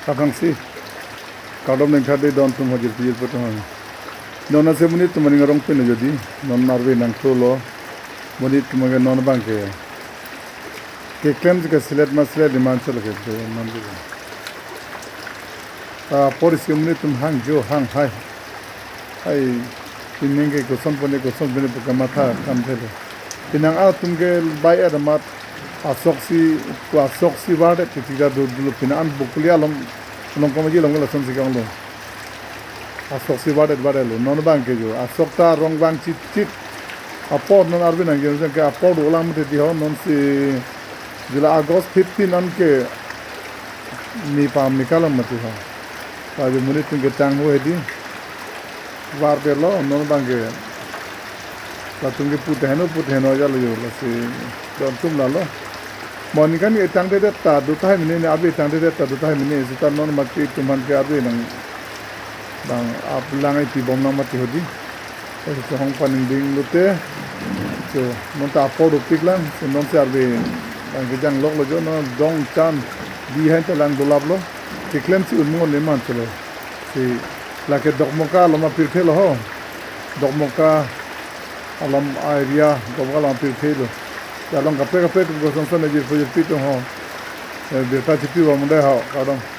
Katangsi kadam nang thade don tum hajir pijil patang non ase munit tum ning rong pin jodi non marve nang tolo munit tum ge non banke ke claims ke silet masle demand chal ke man ge ta polis ke munit tum hang jo hang hai ai tinenge ko son bone ko matha kam thele tinang a tum ge bai adamat asoksi ward tiga dulu pinan bukuli alam long kamaji long lason sikang lo asoksi ward lo non bang ke jo asokta rong bang chit apod non arbin ang gen ke apod ulang mate di ho non si jula august 15 an ke ni pam nikalam mate ha ta je munit ke tang ho hedi war de lo non bang ke ta tung ke putheno ja lo yo la si don tum la lo Monikan ke tang de ta du thai mine ne abi tang de ta du thai mine sita non mati tuman ke abi nang bang ap langai ti bom na mati hodi so hong paning ding lute so non ta po du piklan so non se abi bang ke jang lok lo jo no dong chan di han ta lang dolab lo ke klem si un mo le man chlo si la ke dok moka lo ma pir thelo ho dok moka alam area dok alam pir thelo Dalam kape ko son son je pito ho de ta ti wa mo de ha ka dong